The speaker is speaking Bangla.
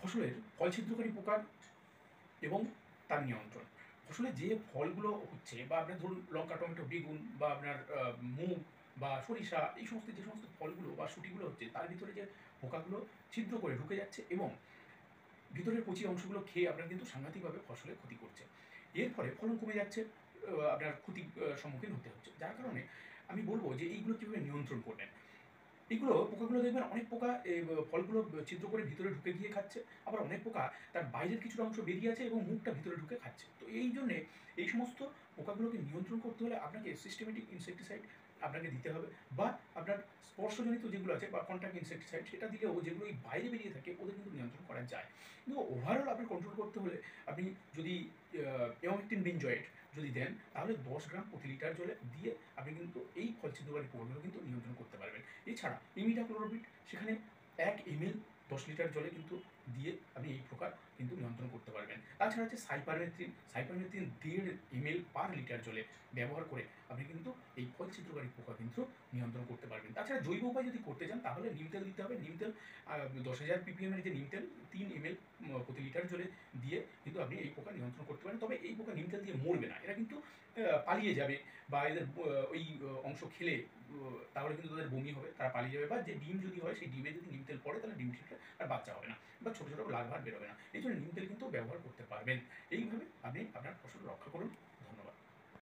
ফসলের ফল ছিদ্রকারী পোকার এবং তার নিয়ন্ত্রণ। ফসলে যে ফলগুলো হচ্ছে বা আপনার ধরুন লঙ্কা, টমেটো, বেগুন বা আপনার মুগ বা সরিষা, এই সমস্ত যে সমস্ত ফলগুলো বা শুঁটিগুলো হচ্ছে তার ভিতরে যে পোকাগুলো ছিদ্র করে ঢুকে যাচ্ছে এবং ভিতরের কচি অংশগুলো খেয়ে আপনার কিন্তু সাংঘাতিকভাবে ফসলের ক্ষতি করছে। এর ফলে ফলন কমে যাচ্ছে, আপনার ক্ষতির সম্মুখীন হতে হচ্ছে। যার কারণে আমি বলব যে এইগুলো কীভাবে নিয়ন্ত্রণ করবেন। এগুলো পোকাগুলো দেখবেন অনেক পোকা ফলগুলো ছিদ্র করে ভিতরে ঢুকে গিয়ে খাচ্ছে। আবার অনেক পোকা তার বাইরের কিছুটা অংশ বেরিয়ে আছে এবং মুখটা ভিতরে ঢুকে খাচ্ছে। তো এই জন্যে এই সমস্ত পোকাগুলোকে নিয়ন্ত্রণ করতে হলে আপনাকে সিস্টেমেটিক ইনসেক্টিসাইড আপনাকে দিতে হবে, বা আপনার স্পর্শজনিত যেগুলো আছে বা কন্ট্যাক্ট ইনসেক্টিসাইড সেটা দিলেও যেগুলো এই বাইরে বেরিয়ে থাকে ওদের কিন্তু নিয়ন্ত্রণ করা যায়। কিন্তু ওভারঅল আপনার কন্ট্রোল করতে হলে আপনি যদি এমামেকটিন বেনজয়েড যদি দেন তাহলে 10 গ্রাম প্রতি লিটার জলে দিয়ে আপনি কিন্তু এই ফল ছিদ্রকারী পোকাগুলো কিন্তু নিয়ন্ত্রণ করতে পারবেন। এছাড়া ইমিডাক্লোরোপিড সেখানে 1 ml 10 লিটার জলে কিন্তু দিয়ে আপনি এই পোকা কিন্তু নিয়ন্ত্রণ করতে পারবেন। তাছাড়া হচ্ছে সাইপারমেথ্রিন, 1.5 ml পার লিটার জলে ব্যবহার করে আপনি কিন্তু এই ফল ছিদ্রকারী পোকা কিন্তু নিয়ন্ত্রণ করতে পারবেন। তাছাড়া জৈব উপায় যদি করতে চান তাহলে নিম তেল দিতে হবে। নিম তেল 10,000 ppm এর যে নিম তেল 3 ml প্রতি লিটার জলে দিয়ে কিন্তু আপনি এই পোকা নিয়ন্ত্রণ করতে পারেন। তবে এই পোকা নিম তেল দিয়ে মরবে না। এরা কিন্তু পালিয়ে যাবে বা এদের ওই অংশ খেলে তাহলে কিন্তু তাদের বমি হবে, তারা পালিয়ে যাবে, বা যে ডিম যদি হয় সেই ডিমে যদি নিম তেল পড়ে তাহলে ডিম থেকে আর বাচ্চা হবে না বা ছোটো ছোটো লার্ভা বেরোবে না। এই জন্য নিম তেল কিন্তু ব্যবহার করতে পারবেন। এইভাবে আপনি আপনার ফসল রক্ষা করুন।